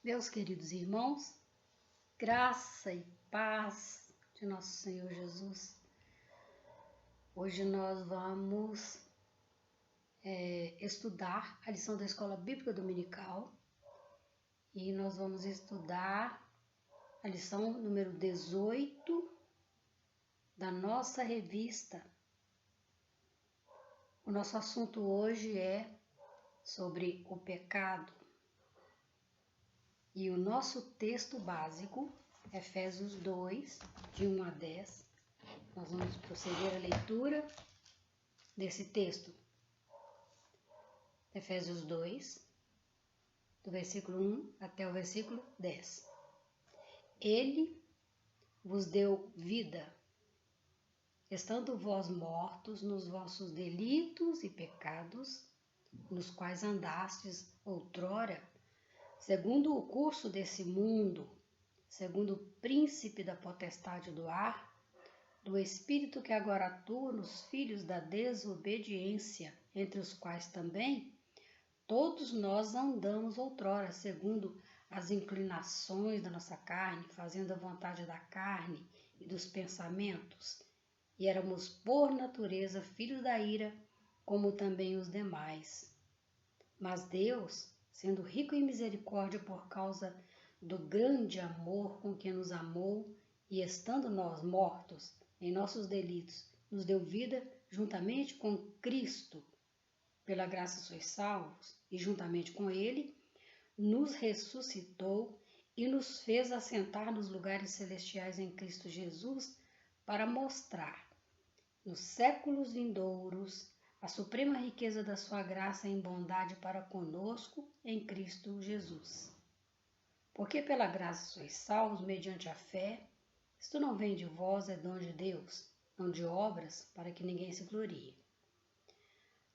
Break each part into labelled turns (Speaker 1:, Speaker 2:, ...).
Speaker 1: Meus queridos irmãos, graça e paz de nosso Senhor Jesus. Hoje nós vamos estudar a lição da Escola Bíblica Dominical e nós vamos estudar a lição número 18 da nossa revista. O nosso assunto hoje é sobre o pecado. E o nosso texto básico, Efésios 2, de 1 a 10. Nós vamos proceder à leitura desse texto. Efésios 2, do versículo 1 até o versículo 10. Ele vos deu vida, estando vós mortos nos vossos delitos e pecados, nos quais andastes outrora, segundo o curso desse mundo, segundo o príncipe da potestade do ar, do espírito que agora atua nos filhos da desobediência, entre os quais também todos nós andamos outrora, segundo as inclinações da nossa carne, fazendo a vontade da carne e dos pensamentos, e éramos por natureza filhos da ira, como também os demais. Mas Deus, sendo rico em misericórdia por causa do grande amor com que nos amou, e estando nós mortos em nossos delitos, nos deu vida juntamente com Cristo. Pela graça sois salvos, e juntamente com Ele, nos ressuscitou e nos fez assentar nos lugares celestiais em Cristo Jesus, para mostrar, nos séculos vindouros, a suprema riqueza da sua graça em bondade para conosco em Cristo Jesus. Porque pela graça sois salvos mediante a fé, isto não vem de vós, é dom de Deus, não de obras, para que ninguém se glorie.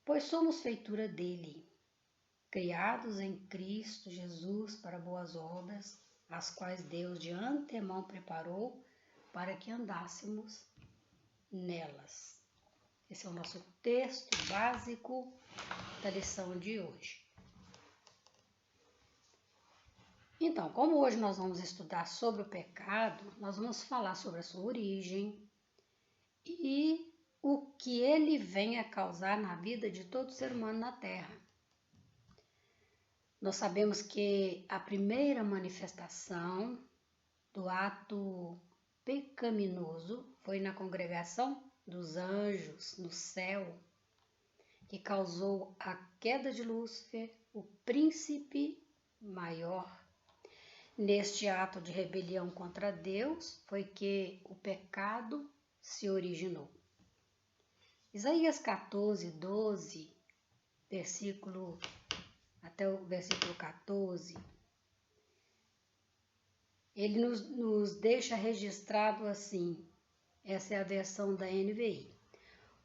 Speaker 1: Pois somos feitura dele, criados em Cristo Jesus para boas obras, as quais Deus de antemão preparou para que andássemos nelas. Esse é o nosso texto básico da lição de hoje. Então, como hoje nós vamos estudar sobre o pecado, nós vamos falar sobre a sua origem e o que ele vem a causar na vida de todo ser humano na Terra. Nós sabemos que a primeira manifestação do ato pecaminoso foi na congregação dos anjos no céu, que causou a queda de Lúcifer, o príncipe maior. Neste ato de rebelião contra Deus foi que o pecado se originou. Isaías 14, 12, até o versículo 14, ele nos deixa registrado assim, essa é a versão da NVI.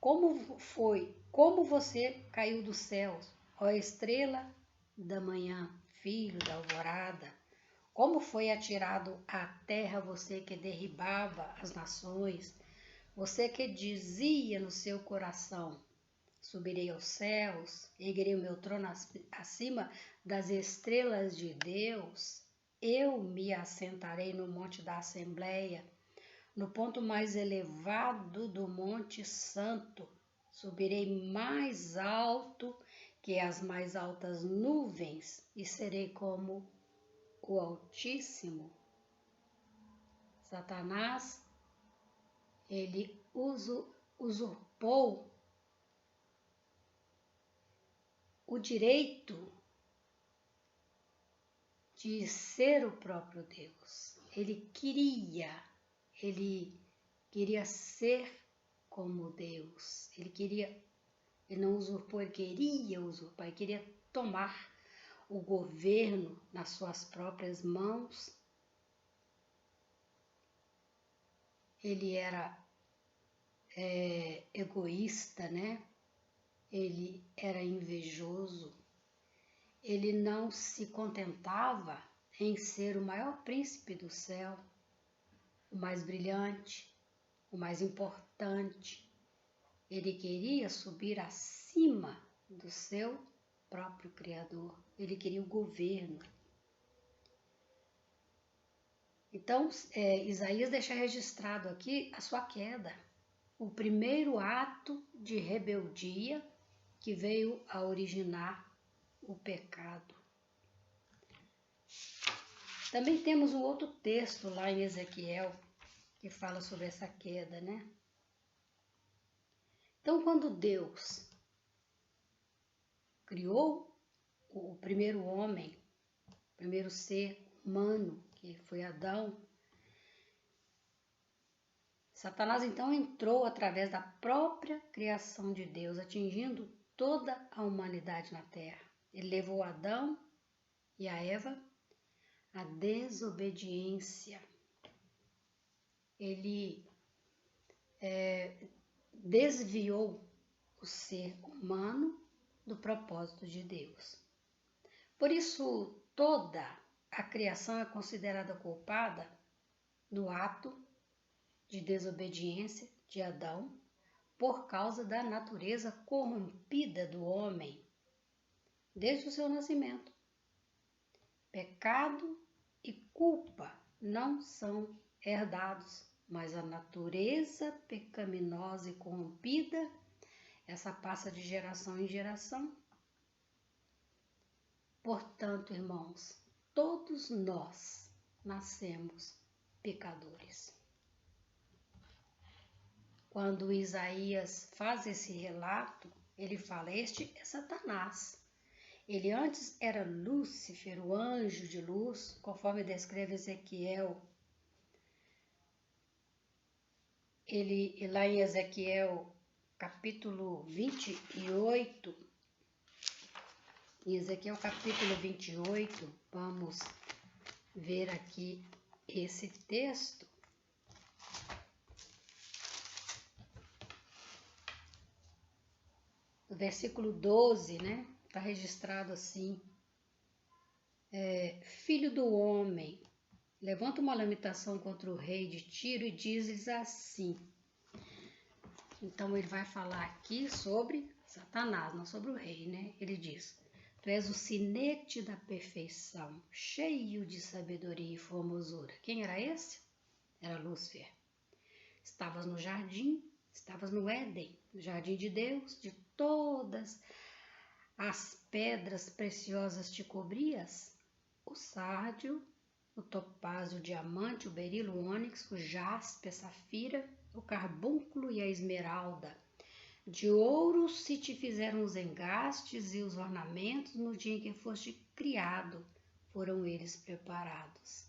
Speaker 1: Como você caiu dos céus, ó estrela da manhã, filho da alvorada, como foi atirado à terra você que derribava as nações, você que dizia no seu coração, subirei aos céus, erguerei o meu trono acima das estrelas de Deus, eu me assentarei no monte da Assembleia, no ponto mais elevado do Monte Santo, subirei mais alto que as mais altas nuvens e serei como o Altíssimo. Satanás, ele usurpou o direito de ser o próprio Deus. Ele queria ser como Deus. Ele não usurpou, ele queria usurpar, ele queria tomar o governo nas suas próprias mãos. Ele era egoísta, né? Ele era invejoso. Ele não se contentava em ser o maior príncipe do céu, o mais brilhante, o mais importante. Ele queria subir acima do seu próprio Criador. Ele queria o governo. Então, Isaías deixa registrado aqui a sua queda, o primeiro ato de rebeldia que veio a originar o pecado. Também temos um outro texto lá em Ezequiel que fala sobre essa queda, né? Então, quando Deus criou o primeiro homem, o primeiro ser humano, que foi Adão, Satanás então entrou através da própria criação de Deus, atingindo toda a humanidade na terra. Ele levou Adão e a Eva à desobediência. Ele desviou o ser humano do propósito de Deus. Por isso, toda a criação é considerada culpada no ato de desobediência de Adão por causa da natureza corrompida do homem desde o seu nascimento. Pecado e culpa não são herdados, mas a natureza pecaminosa e corrompida, essa passa de geração em geração. Portanto, irmãos, todos nós nascemos pecadores. Quando Isaías faz esse relato, ele fala: este é Satanás. Ele antes era Lúcifer, o anjo de luz, conforme descreve Ezequiel. Ele, lá em Ezequiel, capítulo 28, em Ezequiel capítulo 28, vamos ver aqui esse texto. No versículo 12, né? Está registrado assim: filho do homem, levanta uma lamentação contra o rei de Tiro e diz-lhes assim. Então ele vai falar aqui sobre Satanás, não sobre o rei, né? Ele diz: tu és o sinete da perfeição, cheio de sabedoria e formosura. Quem era esse? Era Lúcifer. Estavas no jardim, estavas no Éden, no jardim de Deus, de todas as pedras preciosas te cobrias, o sárdio, o topázio, o diamante, o berilo, o ônix, o jaspe, a safira, o carbúnculo e a esmeralda. De ouro se te fizeram os engastes e os ornamentos no dia em que foste criado, foram eles preparados.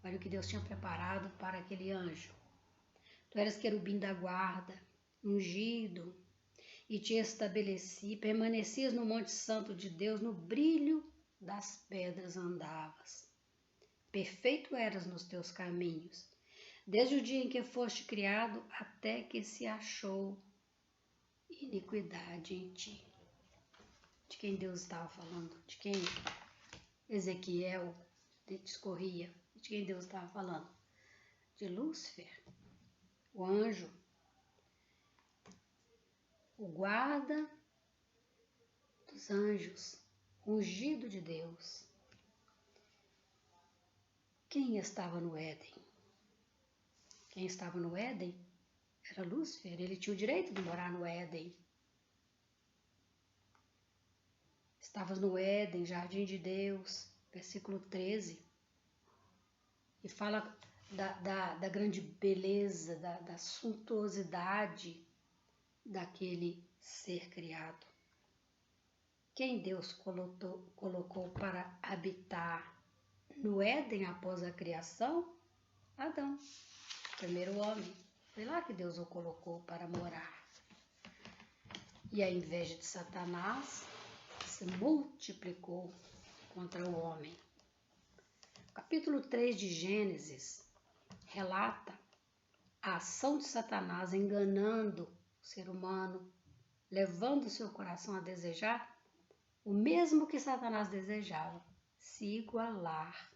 Speaker 1: Olha o que Deus tinha preparado para aquele anjo. Tu eras querubim da guarda, ungido, e te estabeleci, permanecias no monte santo de Deus, no brilho das pedras andavas. Perfeito eras nos teus caminhos, desde o dia em que foste criado até que se achou iniquidade em ti. De quem Deus estava falando? De quem Ezequiel discorria? De quem Deus estava falando? De Lúcifer, o anjo, o guarda dos anjos, ungido de Deus. Quem estava no Éden? Quem estava no Éden era Lúcifer. Ele tinha o direito de morar no Éden. Estavas no Éden, jardim de Deus, versículo 13. E fala da grande beleza, da suntuosidade daquele ser criado. Quem Deus colocou para habitar no Éden após a criação? Adão, o primeiro homem. Foi lá que Deus o colocou para morar. E a inveja de Satanás se multiplicou contra o homem. O capítulo 3 de Gênesis relata a ação de Satanás enganando o ser humano, levando seu coração a desejar o mesmo que Satanás desejava, se igualar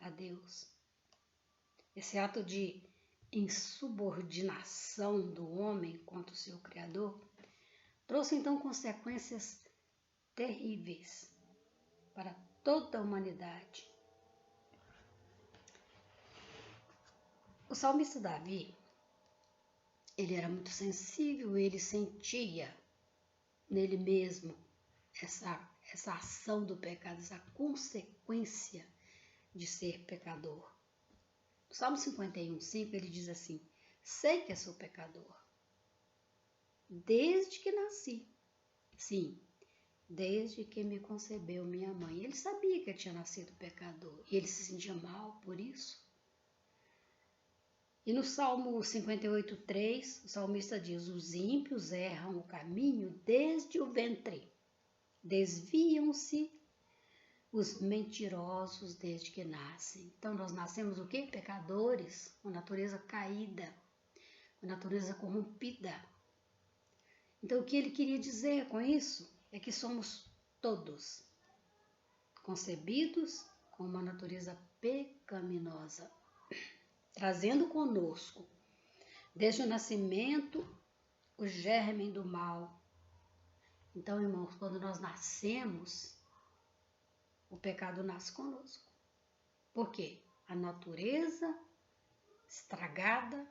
Speaker 1: a Deus. Esse ato de insubordinação do homem contra o seu Criador trouxe então consequências terríveis para toda a humanidade. O salmista Davi, ele era muito sensível, ele sentia nele mesmo essa ação do pecado, essa consequência de ser pecador. No Salmo 51:5 ele diz assim: sei que sou pecador, desde que nasci. Sim, desde que me concebeu minha mãe. Ele sabia que ele tinha nascido pecador e ele se sentia mal por isso. E no Salmo 58:3, o salmista diz: os ímpios erram o caminho desde o ventre, desviam-se os mentirosos desde que nascem. Então nós nascemos o quê? Pecadores, com natureza caída, com natureza corrompida. Então o que ele queria dizer com isso é que somos todos concebidos com uma natureza pecaminosa, trazendo conosco, desde o nascimento, o germe do mal. Então, irmãos, quando nós nascemos, o pecado nasce conosco. Por quê? A natureza estragada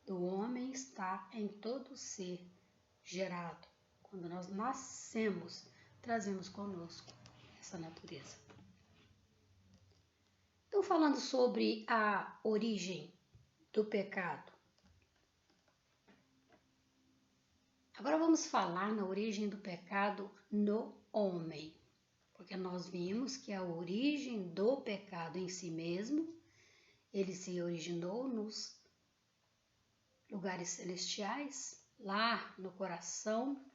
Speaker 1: do homem está em todo ser gerado. Quando nós nascemos, trazemos conosco essa natureza. Então, falando sobre a origem do pecado. Agora vamos falar na origem do pecado no homem, porque nós vimos que a origem do pecado em si mesmo, ele se originou nos lugares celestiais, lá no coração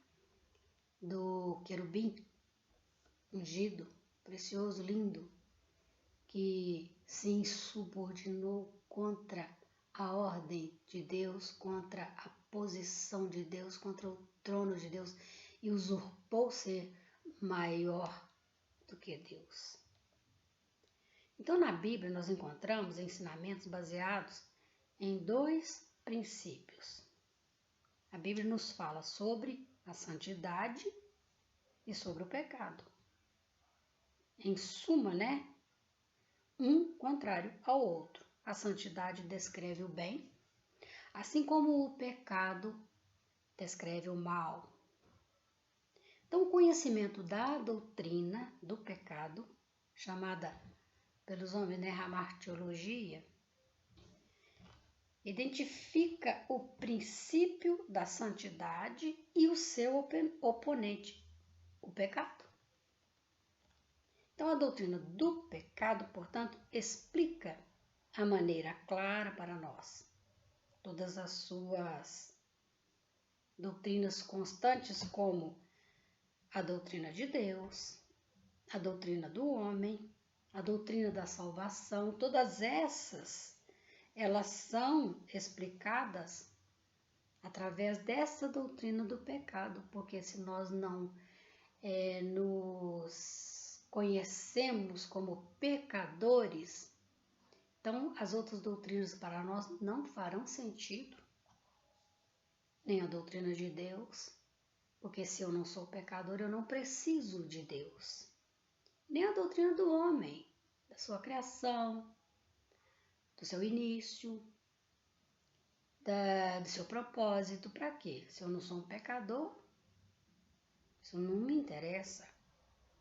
Speaker 1: do querubim ungido, precioso, lindo, que se insubordinou contra a ordem de Deus, contra a posição de Deus, contra o trono de Deus e usurpou ser maior do que Deus. Então, na Bíblia, nós encontramos ensinamentos baseados em dois princípios. A Bíblia nos fala sobre a santidade e sobre o pecado. Em suma, um contrário ao outro. A santidade descreve o bem, assim como o pecado descreve o mal. Então, o conhecimento da doutrina do pecado, chamada pelos homens hamartiologia, identifica o princípio da santidade e o seu oponente, o pecado. Então, a doutrina do pecado, portanto, explica a maneira clara para nós. Todas as suas doutrinas constantes, como a doutrina de Deus, a doutrina do homem, a doutrina da salvação, todas essas, elas são explicadas através dessa doutrina do pecado, porque se nós não nos conhecemos como pecadores, então as outras doutrinas para nós não farão sentido, nem a doutrina de Deus, porque se eu não sou pecador, eu não preciso de Deus. Nem a doutrina do homem, da sua criação, do seu início, do seu propósito. Para quê? Se eu não sou um pecador, isso não me interessa.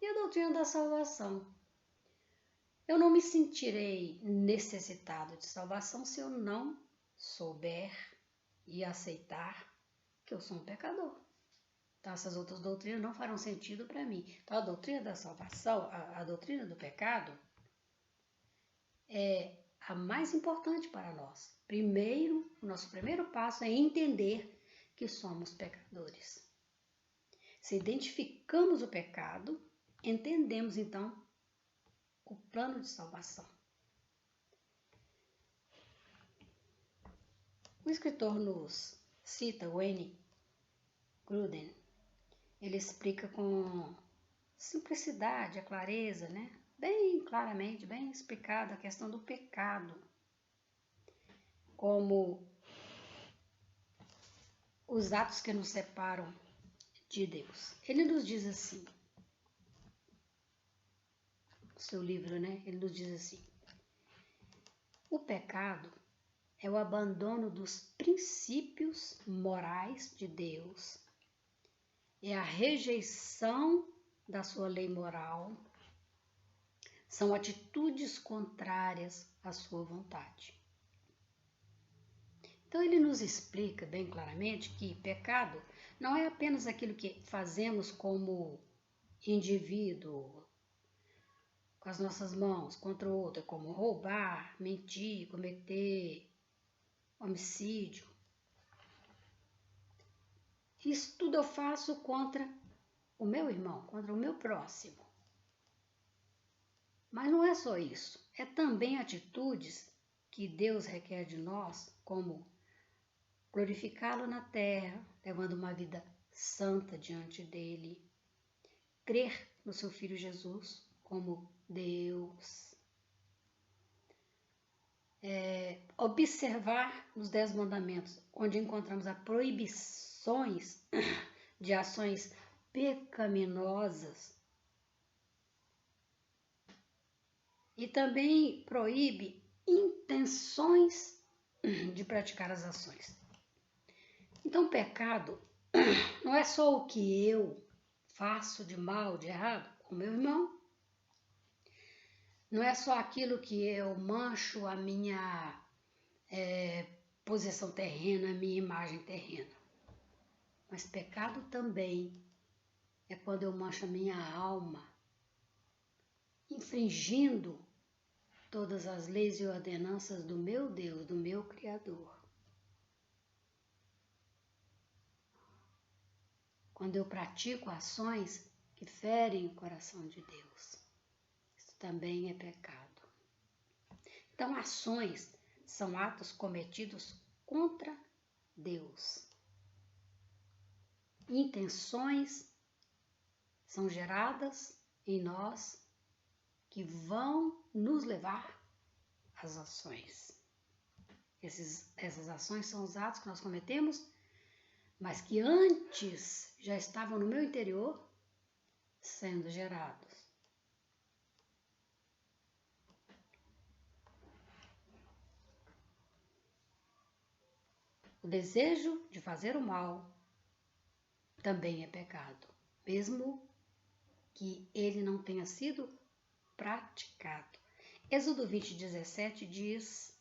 Speaker 1: E a doutrina da salvação? Eu não me sentirei necessitado de salvação se eu não souber e aceitar que eu sou um pecador. Então, essas outras doutrinas não farão sentido para mim. Então, a doutrina da salvação, a doutrina do pecado, é a mais importante para nós. Primeiro, o nosso primeiro passo é entender que somos pecadores. Se identificamos o pecado, entendemos, então, o plano de salvação. O escritor nos cita Wayne Grudem. Ele explica com simplicidade, a clareza, bem claramente, bem explicada a questão do pecado, como os atos que nos separam de Deus. Ele nos diz assim, no seu livro, ele nos diz assim: o pecado é o abandono dos princípios morais de Deus, é a rejeição da sua lei moral, são atitudes contrárias à sua vontade. Então ele nos explica bem claramente que pecado não é apenas aquilo que fazemos como indivíduo, com as nossas mãos contra o outro, como roubar, mentir, cometer homicídio. Isso tudo eu faço contra o meu irmão, contra o meu próximo. Mas não é só isso, é também atitudes que Deus requer de nós, como glorificá-lo na terra, levando uma vida santa diante dele, crer no seu Filho Jesus como Deus, observar os 10 mandamentos, onde encontramos as proibições de ações pecaminosas, e também proíbe intenções de praticar as ações. Então, pecado não é só o que eu faço de mal, de errado com meu irmão, não é só aquilo que eu mancho a minha posição terrena, a minha imagem terrena, mas pecado também é quando eu mancho a minha alma, infringindo todas as leis e ordenanças do meu Deus, do meu Criador. Quando eu pratico ações que ferem o coração de Deus, isso também é pecado. Então, ações são atos cometidos contra Deus. Intenções são geradas em nós que vão nos levar às ações. Essas ações são os atos que nós cometemos, mas que antes já estavam no meu interior sendo gerados. O desejo de fazer o mal também é pecado, mesmo que ele não tenha sido praticado. Êxodo 20:17 diz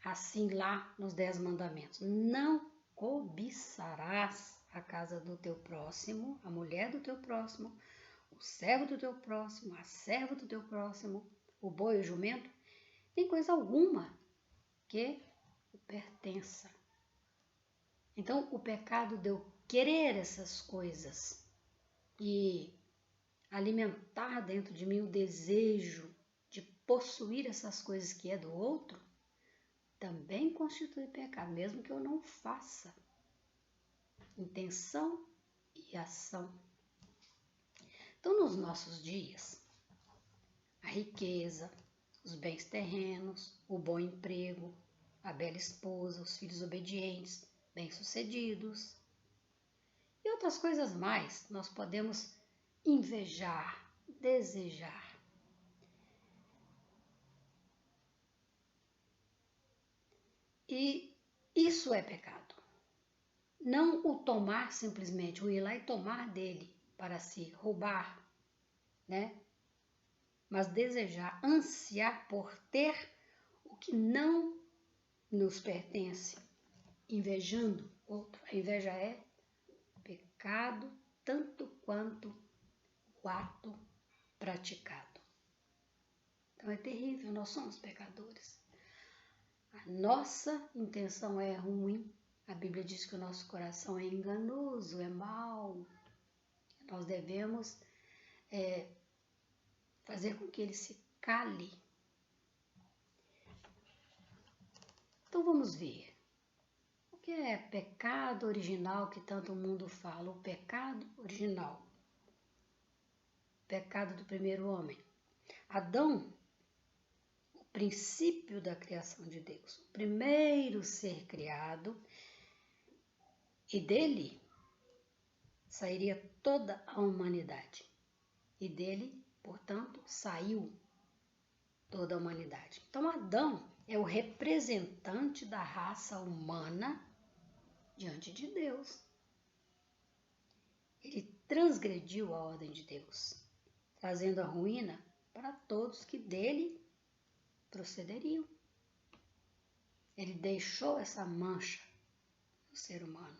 Speaker 1: assim lá nos 10 mandamentos: não cobiçarás a casa do teu próximo, a mulher do teu próximo, o servo do teu próximo, a serva do teu próximo, o boi, o jumento, nem coisa alguma que o pertença. Então, o pecado de eu querer essas coisas e alimentar dentro de mim o desejo de possuir essas coisas que é do outro, também constitui pecado, mesmo que eu não faça. Intenção e ação. Então, nos nossos dias, a riqueza, os bens terrenos, o bom emprego, a bela esposa, os filhos obedientes, bem-sucedidos e outras coisas mais, nós podemos invejar, desejar. E isso é pecado. Não o tomar simplesmente, o ir lá e tomar dele para se roubar, né? Mas desejar, ansiar por ter o que não nos pertence, invejando outro. A inveja é pecado tanto quanto o ato praticado. Então é terrível, nós somos pecadores. A nossa intenção é ruim. A Bíblia diz que o nosso coração é enganoso, é mau. Nós devemos fazer com que ele se cale. Então vamos ver. O que é pecado original que tanto o mundo fala? O pecado original. Pecado do primeiro homem. Adão, o princípio da criação de Deus. O primeiro ser criado. E dele sairia toda a humanidade. E dele, portanto, saiu toda a humanidade. Então Adão é o representante da raça humana diante de Deus. Ele transgrediu a ordem de Deus, trazendo a ruína para todos que dele procederiam. Ele deixou essa mancha no ser humano.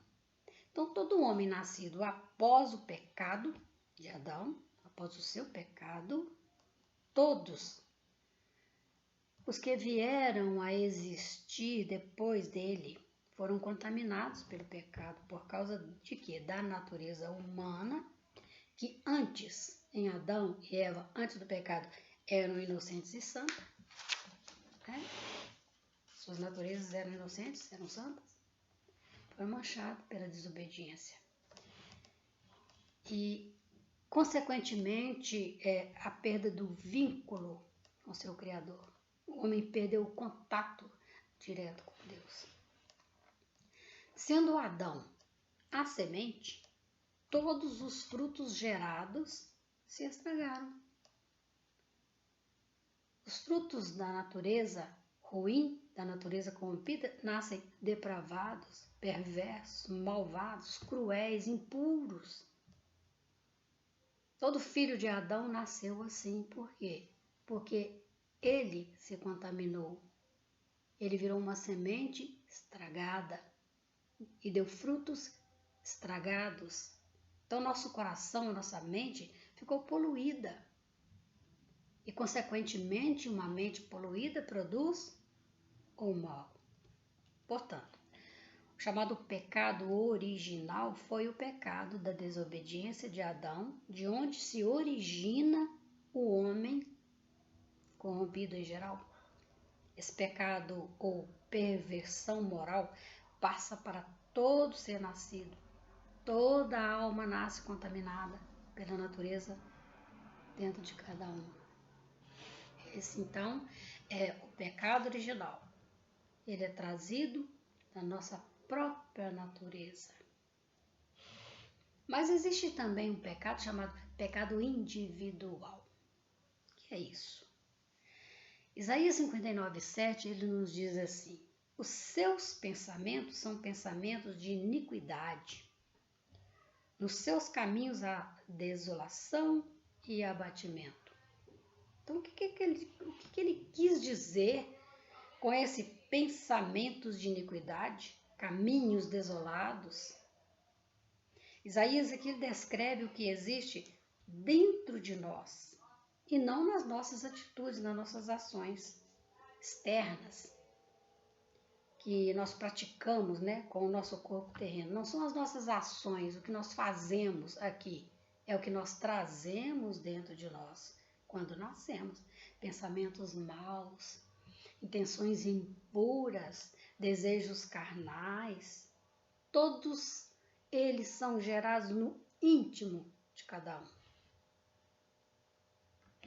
Speaker 1: Então, todo homem nascido após o pecado de Adão, após o seu pecado, todos os que vieram a existir depois dele foram contaminados pelo pecado. Por causa de quê? Da natureza humana, que antes, em Adão e Eva, antes do pecado, eram inocentes e santas. Suas naturezas eram inocentes, eram santas. Foi manchado pela desobediência. E, consequentemente, a perda do vínculo com seu Criador. O homem perdeu o contato direto com Deus. Sendo Adão a semente, todos os frutos gerados se estragaram. Os frutos da natureza ruim, da natureza corrompida, nascem depravados, perversos, malvados, cruéis, impuros. Todo filho de Adão nasceu assim. Por quê? Porque ele se contaminou. Ele virou uma semente estragada e deu frutos estragados. Então, nosso coração, nossa mente ficou poluída. E, consequentemente, uma mente poluída produz o mal. Portanto, o chamado pecado original foi o pecado da desobediência de Adão, de onde se origina o homem corrompido em geral. Esse pecado ou perversão moral passa para todo ser nascido. Toda alma nasce contaminada pela natureza dentro de cada um. Esse, então, é o pecado original. Ele é trazido da nossa própria natureza. Mas existe também um pecado chamado pecado individual. O que é isso? Isaías 59:7, ele nos diz assim: os seus pensamentos são pensamentos de iniquidade. Nos seus caminhos há desolação e abatimento. Então, o que ele quis dizer com esse pensamentos de iniquidade, caminhos desolados? Isaías aqui descreve o que existe dentro de nós e não nas nossas atitudes, nas nossas ações externas que nós praticamos, com o nosso corpo terreno. Não são as nossas ações, o que nós fazemos aqui, é o que nós trazemos dentro de nós quando nascemos. Pensamentos maus, intenções impuras, desejos carnais, todos eles são gerados no íntimo de cada um.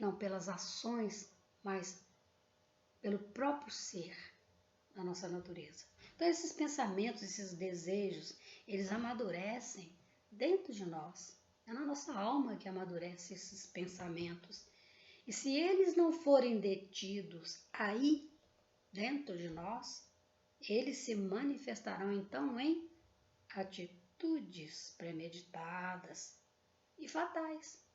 Speaker 1: Não pelas ações, mas pelo próprio ser da nossa natureza. Então, esses pensamentos, esses desejos, eles amadurecem dentro de nós. É na nossa alma que amadurece esses pensamentos. E se eles não forem detidos aí, dentro de nós, eles se manifestarão então em atitudes premeditadas e fatais.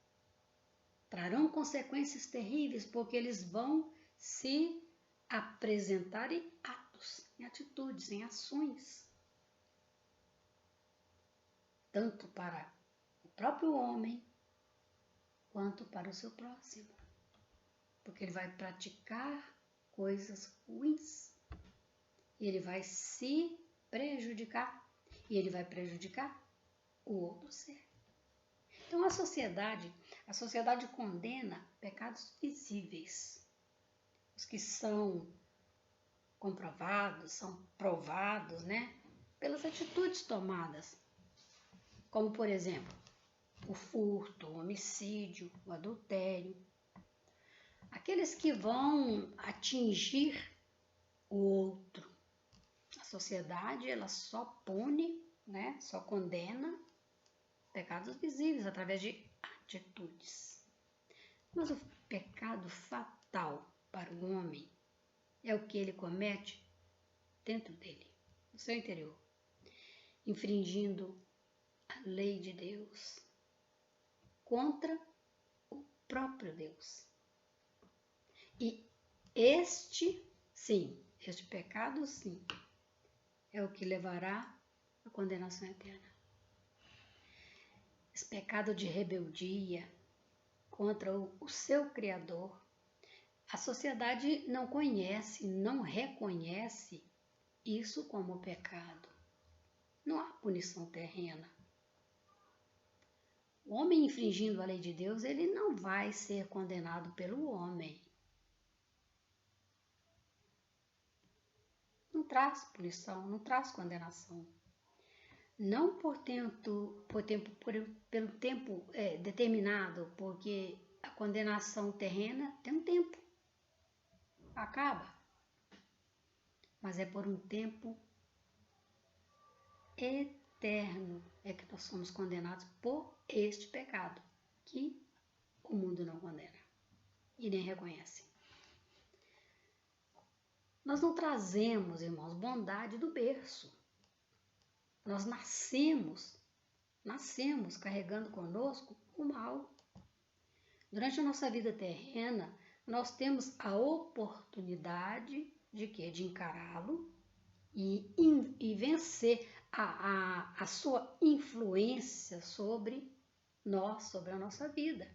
Speaker 1: Trarão consequências terríveis, porque eles vão se apresentar em atos, em atitudes, em ações. Tanto para o próprio homem, quanto para o seu próximo. Porque ele vai praticar coisas ruins. E ele vai se prejudicar. E ele vai prejudicar o outro ser. Então, a sociedade condena pecados visíveis. Os que são comprovados, são provados, pelas atitudes tomadas. Como, por exemplo, o furto, o homicídio, o adultério. Aqueles que vão atingir o outro. A sociedade, ela só pune, só condena pecados visíveis através de atitudes. Mas o pecado fatal para o homem é o que ele comete dentro dele, no seu interior, infringindo a lei de Deus contra o próprio Deus. E este pecado, sim, é o que levará à condenação eterna. Esse pecado de rebeldia contra o seu Criador, a sociedade não conhece, não reconhece isso como pecado. Não há punição terrena. O homem infringindo a lei de Deus, ele não vai ser condenado pelo homem. Não traz punição, não traz condenação. Não pelo tempo determinado, porque a condenação terrena tem um tempo. Acaba. Mas é por um tempo eterno é que nós somos condenados por este pecado, que o mundo não condena e nem reconhece. Nós não trazemos, irmãos, bondade do berço. Nós nascemos carregando conosco o mal. Durante a nossa vida terrena, nós temos a oportunidade de quê? De encará-lo e vencer a sua influência sobre nós, sobre a nossa vida.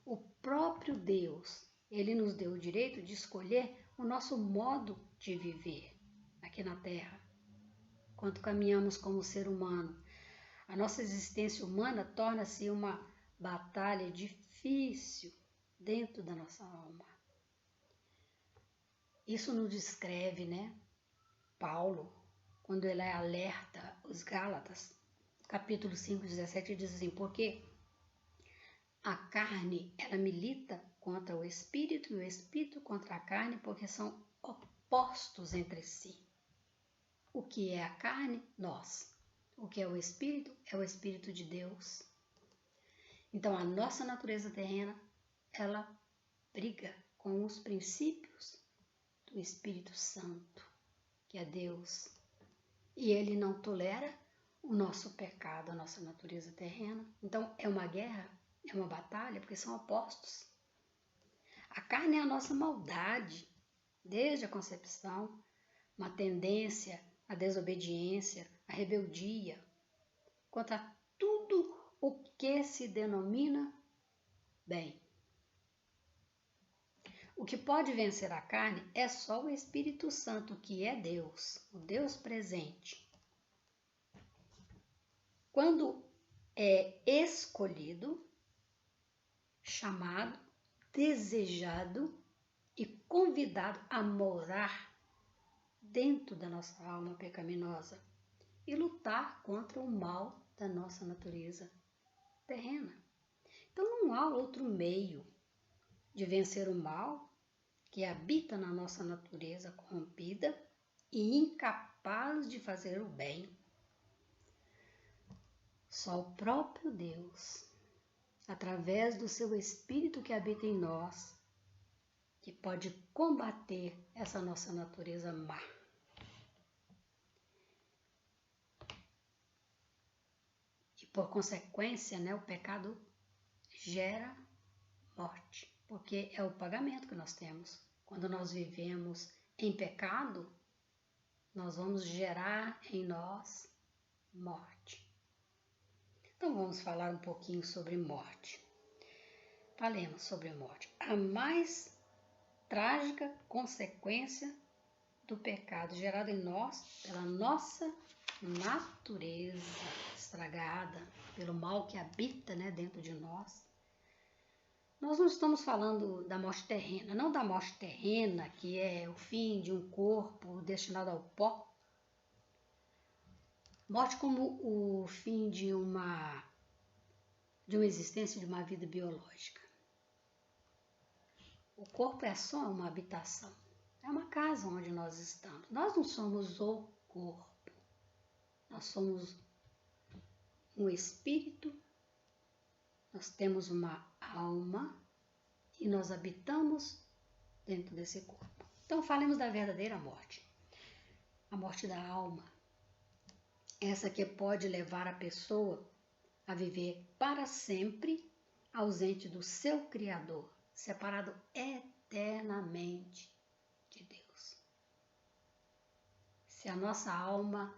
Speaker 1: O próprio Deus, ele nos deu o direito de escolher o nosso modo de viver aqui na Terra. Quando caminhamos como ser humano, a nossa existência humana torna-se uma batalha difícil dentro da nossa alma. Isso nos descreve, né? Paulo, quando ele alerta os Gálatas, capítulo 5, 17, diz assim: porque a carne, ela milita contra o espírito e o espírito contra a carne, porque são opostos entre si. O que é a carne? Nós. O que é o espírito? É o Espírito de Deus. Então, a nossa natureza terrena, ela briga com os princípios do Espírito Santo, que é Deus. E ele não tolera o nosso pecado, a nossa natureza terrena. Então, é uma guerra, é uma batalha, porque são opostos. A carne é a nossa maldade, desde a concepção, uma tendência à desobediência, à rebeldia, contra tudo o que se denomina bem. O que pode vencer a carne é só o Espírito Santo, que é Deus, o Deus presente. Quando é escolhido, chamado, desejado e convidado a morar dentro da nossa alma pecaminosa e lutar contra o mal da nossa natureza terrena. Então não há outro meio de vencer o mal que habita na nossa natureza corrompida e incapaz de fazer o bem. Só o próprio Deus, através do seu Espírito que habita em nós, que pode combater essa nossa natureza má. E por consequência, o pecado gera morte, porque é o pagamento que nós temos. Quando nós vivemos em pecado, nós vamos gerar em nós morte. Então vamos falar um pouquinho sobre morte. Falemos sobre morte. A mais trágica consequência do pecado gerado em nós pela nossa natureza estragada, pelo mal que habita dentro de nós. Nós não estamos falando da morte terrena, não da morte terrena, que é o fim de um corpo destinado ao pó. Morte como o fim de uma existência, de uma vida biológica. O corpo é só uma habitação, é uma casa onde nós estamos. Nós não somos o corpo, nós somos um espírito, nós temos uma alma e nós habitamos dentro desse corpo. Então, falemos da verdadeira morte. A morte da alma. Essa que pode levar a pessoa a viver para sempre ausente do seu Criador, separado eternamente de Deus. Se a nossa alma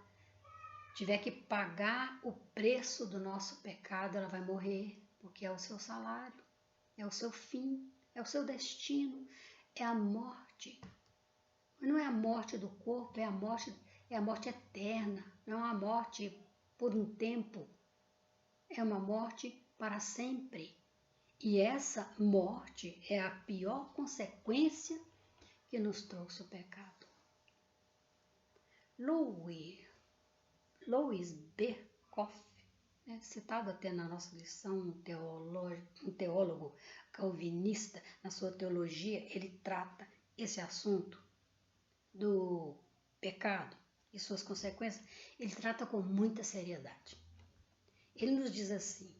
Speaker 1: tiver que pagar o preço do nosso pecado, ela vai morrer, porque é o seu salário, é o seu fim, é o seu destino, é a morte. Mas não é a morte do corpo, é a morte eterna, não é uma morte por um tempo, é uma morte para sempre. E essa morte é a pior consequência que nos trouxe o pecado. Louis Berkhoff, citado até na nossa lição, um teólogo calvinista, na sua teologia, ele trata esse assunto do pecado e suas consequências, ele trata com muita seriedade. Ele nos diz assim: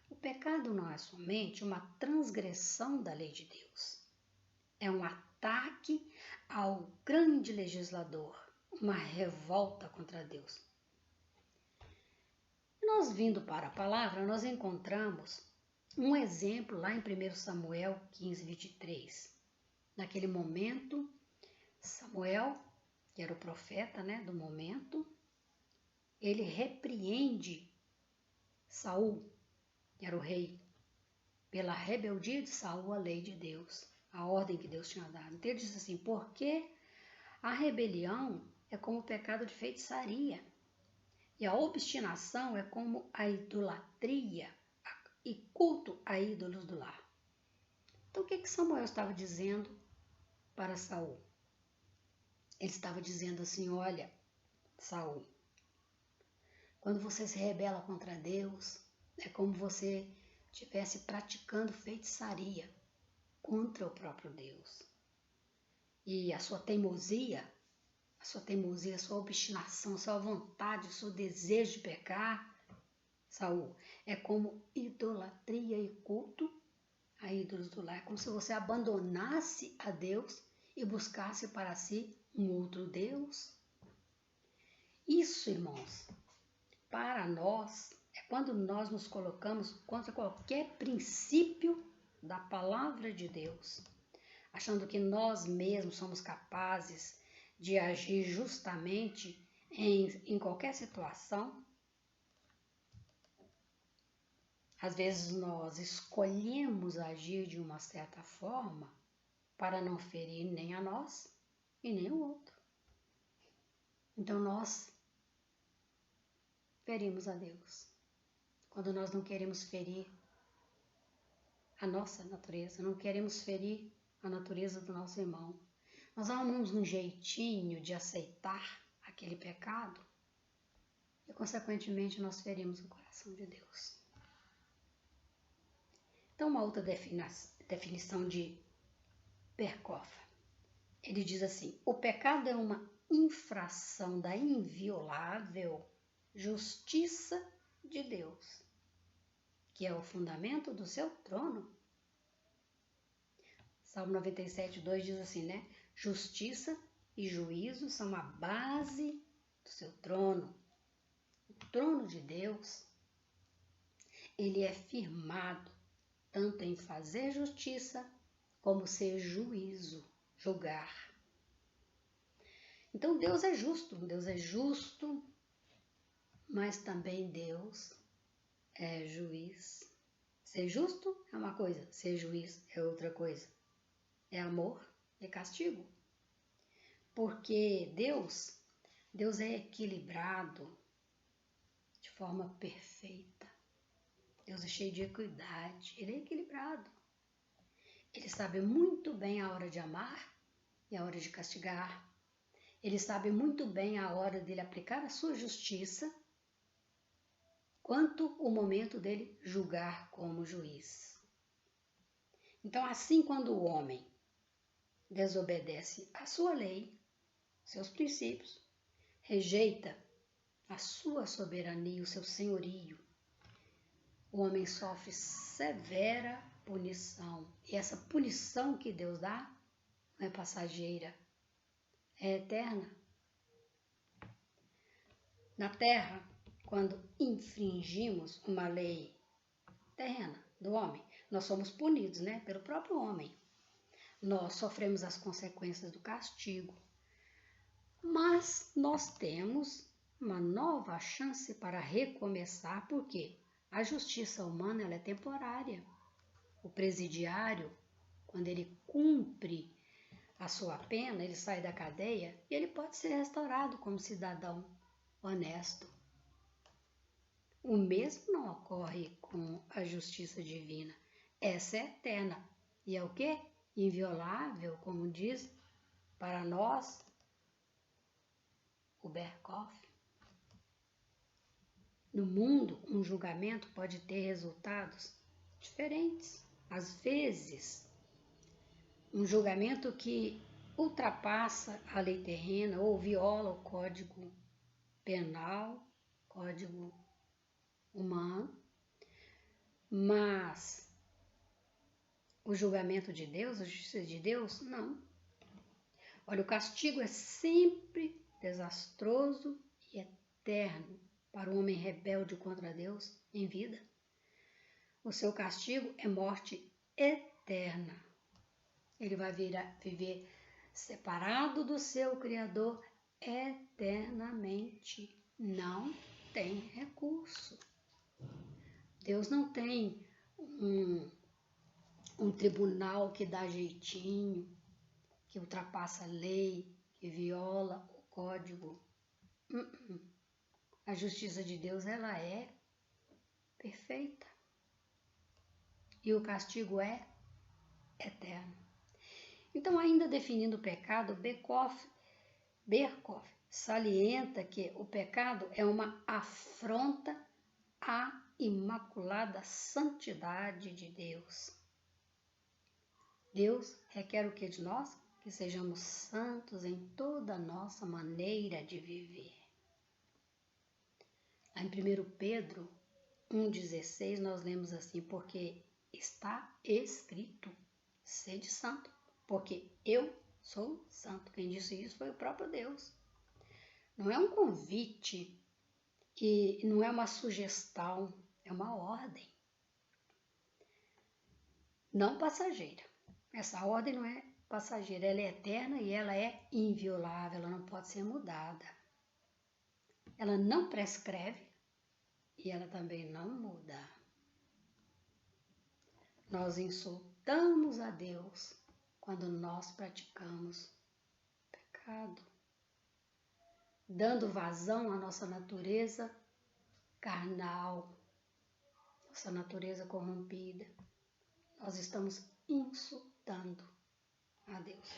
Speaker 1: o pecado não é somente uma transgressão da lei de Deus, é um ataque ao grande legislador, uma revolta contra Deus. Nós vindo para a palavra, nós encontramos um exemplo lá em 1 Samuel 15, 23. Naquele momento, Samuel, que era o profeta do momento, ele repreende Saul, que era o rei, pela rebeldia de Saul à lei de Deus, a ordem que Deus tinha dado. Então ele diz assim: porque a rebelião é como o pecado de feitiçaria, e a obstinação é como a idolatria e culto a ídolos do lar. Então o que Samuel estava dizendo para Saul? Ele estava dizendo assim: olha, Saul, quando você se rebela contra Deus, é como você estivesse praticando feitiçaria contra o próprio Deus. E a sua teimosia, a sua obstinação, a sua vontade, o seu desejo de pecar, Saul, é como idolatria e culto a ídolos do lar. É como se você abandonasse a Deus e buscasse para si um outro Deus. Isso, irmãos, para nós, é quando nós nos colocamos contra qualquer princípio da palavra de Deus, achando que nós mesmos somos capazes de agir justamente em qualquer situação. Às vezes nós escolhemos agir de uma certa forma para não ferir nem a nós e nem o outro. Então nós ferimos a Deus quando nós não queremos ferir a nossa natureza, não queremos ferir a natureza do nosso irmão. Nós arrumamos um jeitinho de aceitar aquele pecado e, consequentemente, nós ferimos o coração de Deus. Então, uma outra definição de Berkhoff, ele diz assim: o pecado é uma infração da inviolável justiça de Deus, que é o fundamento do seu trono. Salmo 97, 2 diz assim, justiça e juízo são a base do seu trono. O trono de Deus, ele é firmado tanto em fazer justiça como ser juízo, julgar. Então Deus é justo, mas também Deus é juiz. Ser justo é uma coisa, ser juiz é outra coisa. É amor e castigo. Porque Deus é equilibrado de forma perfeita. Deus é cheio de equidade, ele é equilibrado. Ele sabe muito bem a hora de amar e a hora de castigar. Ele sabe muito bem a hora dele aplicar a sua justiça, quanto o momento dele julgar como juiz. Então, assim, quando o homem desobedece à sua lei, seus princípios, rejeita a sua soberania, o seu senhorio, o homem sofre severa punição. E essa punição que Deus dá não é passageira, é eterna. Na Terra, quando infringimos uma lei terrena do homem, nós somos punidos, né, pelo próprio homem. Nós sofremos as consequências do castigo, mas nós temos uma nova chance para recomeçar, porque a justiça humana ela é temporária. O presidiário, quando ele cumpre a sua pena, ele sai da cadeia e ele pode ser restaurado como cidadão honesto. O mesmo não ocorre com a justiça divina. Essa é eterna. E é o quê? Inviolável, como diz para nós o Berkhof. No mundo, um julgamento pode ter resultados diferentes. Às vezes, um julgamento que ultrapassa a lei terrena ou viola o código penal, código humano, mas o julgamento de Deus, a justiça de Deus, não. Olha, o castigo é sempre desastroso e eterno para o homem rebelde contra Deus em vida. O seu castigo é morte eterna. Ele vai viver separado do seu Criador eternamente. Não tem recurso. Deus não tem um tribunal que dá jeitinho, que ultrapassa a lei, que viola o código. A justiça de Deus, ela é perfeita. E o castigo é eterno. Então, ainda definindo o pecado, Berkhof salienta que o pecado é uma afronta à imaculada santidade de Deus. Deus requer o que de nós? Que sejamos santos em toda a nossa maneira de viver. Lá em 1 Pedro 1,16 nós lemos assim, porque está escrito, sede santo, porque eu sou santo. Quem disse isso foi o próprio Deus. Não é um convite, e não é uma sugestão, é uma ordem. Não passageira. Essa ordem não é passageira, ela é eterna e ela é inviolável, ela não pode ser mudada. Ela não prescreve e ela também não muda. Nós insultamos a Deus quando nós praticamos pecado, dando vazão à nossa natureza carnal, nossa natureza corrompida. Nós estamos insultando a Deus.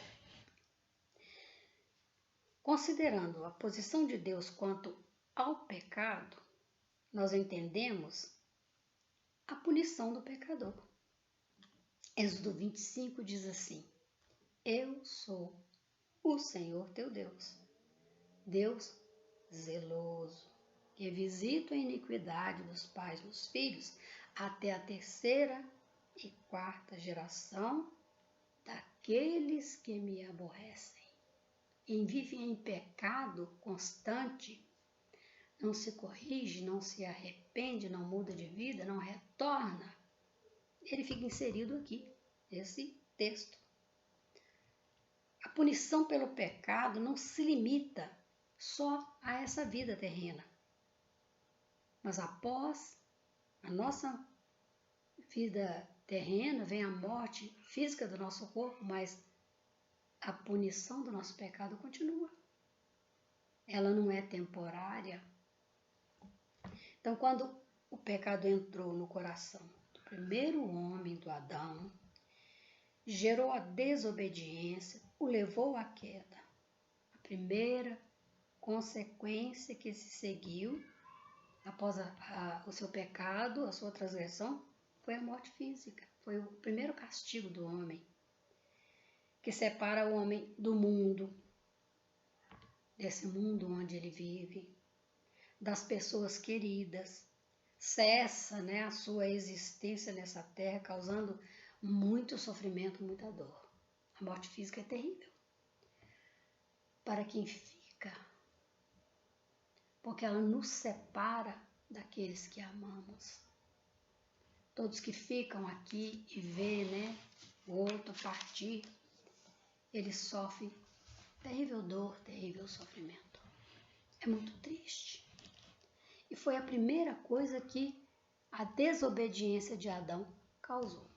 Speaker 1: Considerando a posição de Deus quanto ao pecado, nós entendemos a punição do pecador. Êxodo 25 diz assim: Eu sou o Senhor teu Deus, Deus zeloso, que visita a iniquidade dos pais nos filhos até a 3ª e 4ª geração daqueles que me aborrecem. Quem vive em pecado constante, não se corrige, não se arrepende, não muda de vida, não retorna, ele fica inserido aqui, nesse texto. A punição pelo pecado não se limita só a essa vida terrena. Mas após a nossa vida terrena, vem a morte física do nosso corpo, mas a punição do nosso pecado continua. Ela não é temporária. Então, quando o pecado entrou no coração do primeiro homem, do Adão, gerou a desobediência, o levou à queda. A primeira consequência que se seguiu após o seu pecado, a sua transgressão, foi a morte física. Foi o primeiro castigo do homem, que separa o homem do mundo, desse mundo onde ele vive, das pessoas queridas, cessa, a sua existência nessa terra, causando muito sofrimento, muita dor. A morte física é terrível para quem fica, porque ela nos separa daqueles que amamos. Todos que ficam aqui e vê, o outro partir, eles sofrem terrível dor, terrível sofrimento. É muito triste. E foi a primeira coisa que a desobediência de Adão causou.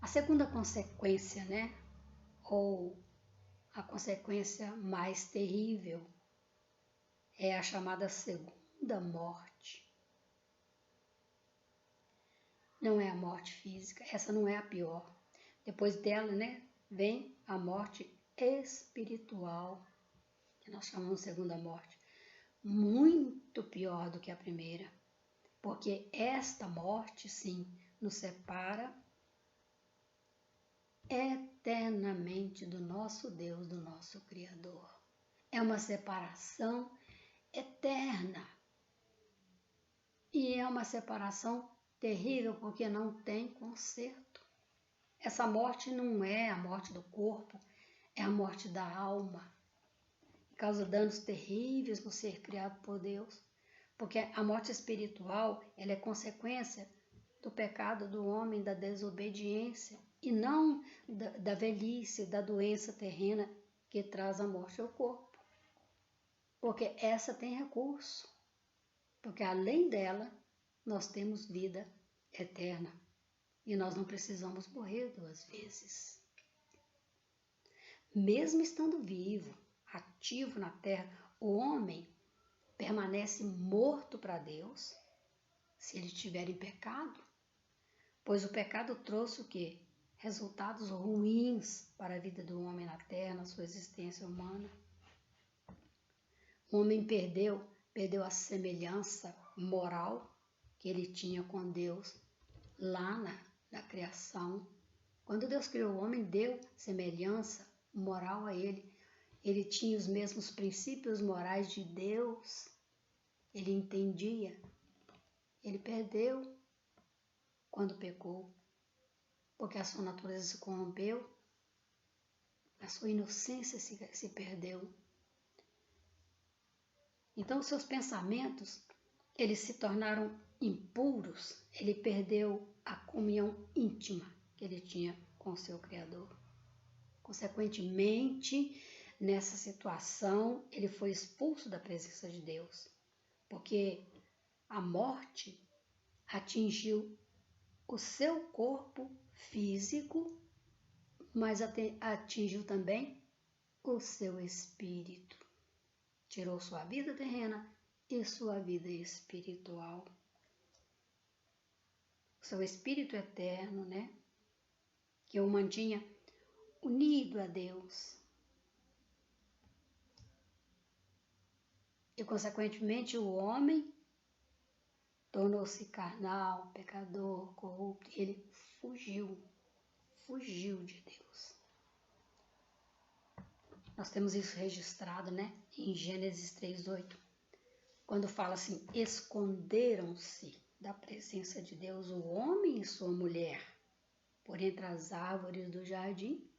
Speaker 1: A segunda consequência, ou a consequência mais terrível, é a chamada segunda morte. Não é a morte física, essa não é a pior. Depois dela, vem a morte espiritual, que nós chamamos de segunda morte. Muito pior do que a primeira, porque esta morte, sim, nos separa eternamente do nosso Deus, do nosso Criador. É uma separação eterna. E é uma separação terrível porque não tem conserto. Essa morte não é a morte do corpo, é a morte da alma. Causa danos terríveis no ser criado por Deus. Porque a morte espiritual, ela é consequência do pecado do homem, da desobediência, e não da velhice, da doença terrena que traz a morte ao corpo. Porque essa tem recurso. Porque além dela, nós temos vida eterna. E nós não precisamos morrer 2 vezes. Mesmo estando vivo, ativo na terra, o homem permanece morto para Deus se ele estiver em pecado. Pois o pecado trouxe o quê? Resultados ruins para a vida do homem na terra, na sua existência humana. O homem perdeu a semelhança moral que ele tinha com Deus lá na criação. Quando Deus criou o homem, deu semelhança moral a ele. Ele tinha os mesmos princípios morais de Deus. Ele entendia. Ele perdeu quando pecou, porque a sua natureza se corrompeu, a sua inocência se perdeu. Então, seus pensamentos, eles se tornaram impuros, ele perdeu a comunhão íntima que ele tinha com o seu Criador. Consequentemente, nessa situação, ele foi expulso da presença de Deus, porque a morte atingiu o seu corpo físico, mas atingiu também o seu espírito. Tirou sua vida terrena e sua vida espiritual. O seu espírito eterno, que o mantinha unido a Deus. E, consequentemente, o homem tornou-se carnal, pecador, corrupto. Ele fugiu de Deus. Nós temos isso registrado, em Gênesis 3:8, quando fala assim: esconderam-se da presença de Deus o homem e sua mulher por entre as árvores do jardim.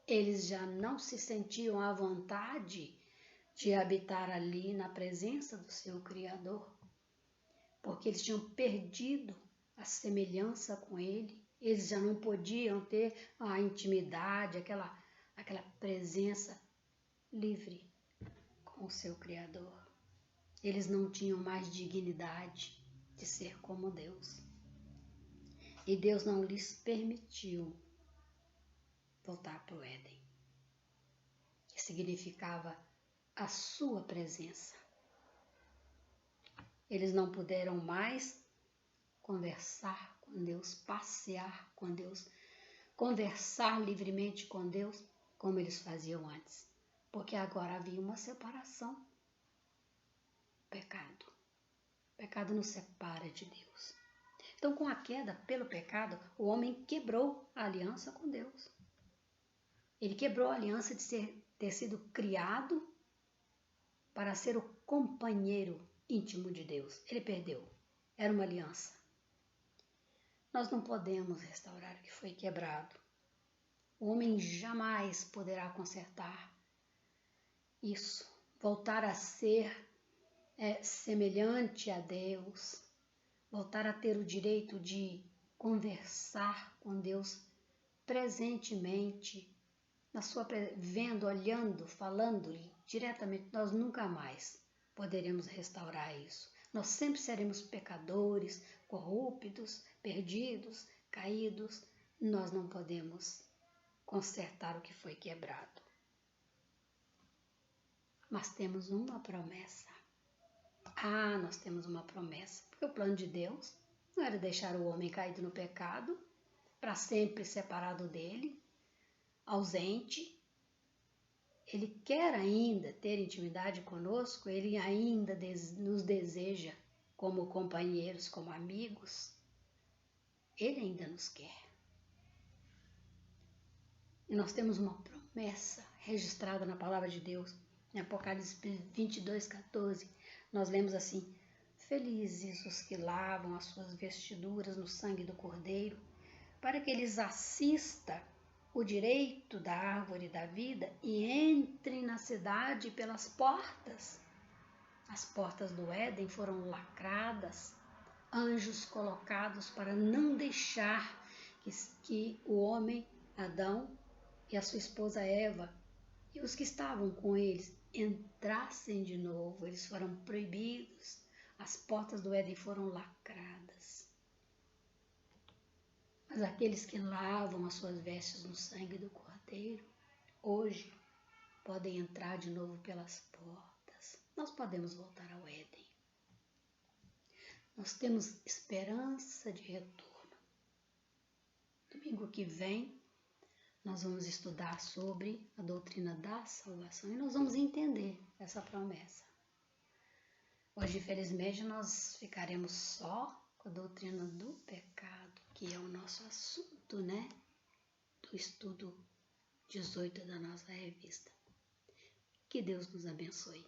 Speaker 1: Eles já não se sentiam à vontade de habitar ali na presença do seu Criador, porque eles tinham perdido a semelhança com ele. Eles já não podiam ter a intimidade, aquela presença livre com o seu Criador. Eles não tinham mais dignidade de ser como Deus. E Deus não lhes permitiu voltar para o Éden, que significava a sua presença. Eles não puderam mais conversar com Deus, passear com Deus, conversar livremente com Deus, como eles faziam antes, porque agora havia uma separação. Pecado. Pecado nos separa de Deus. Então, com a queda pelo pecado, o homem quebrou a aliança com Deus. Ele quebrou a aliança de ter sido criado para ser o companheiro íntimo de Deus. Ele perdeu. Era uma aliança. Nós não podemos restaurar o que foi quebrado. O homem jamais poderá consertar isso, voltar a ser semelhante a Deus, voltar a ter o direito de conversar com Deus presentemente, vendo, olhando, falando-lhe diretamente. Nós nunca mais poderemos restaurar isso. Nós sempre seremos pecadores, corruptos, perdidos, caídos. Nós não podemos consertar o que foi quebrado. Mas temos uma promessa. Nós temos uma promessa. Porque o plano de Deus não era deixar o homem caído no pecado, para sempre separado dele, ausente. Ele quer ainda ter intimidade conosco, ele ainda nos deseja como companheiros, como amigos. Ele ainda nos quer. E nós temos uma promessa registrada na palavra de Deus, em Apocalipse 22:14. Nós lemos assim: felizes os que lavam as suas vestiduras no sangue do Cordeiro, para que eles assistam o direito da árvore da vida e entrem na cidade pelas portas. As portas do Éden foram lacradas, anjos colocados para não deixar que o homem, Adão, e a sua esposa Eva, e os que estavam com eles, entrassem de novo. Eles foram proibidos, as portas do Éden foram lacradas. Mas aqueles que lavam as suas vestes no sangue do Cordeiro, hoje podem entrar de novo pelas portas. Nós podemos voltar ao Éden. Nós temos esperança de retorno. Domingo que vem, nós vamos estudar sobre a doutrina da salvação e nós vamos entender essa promessa. Hoje, infelizmente, nós ficaremos só com a doutrina do pecado, que é o nosso assunto, né? Do estudo 18 da nossa revista. Que Deus nos abençoe.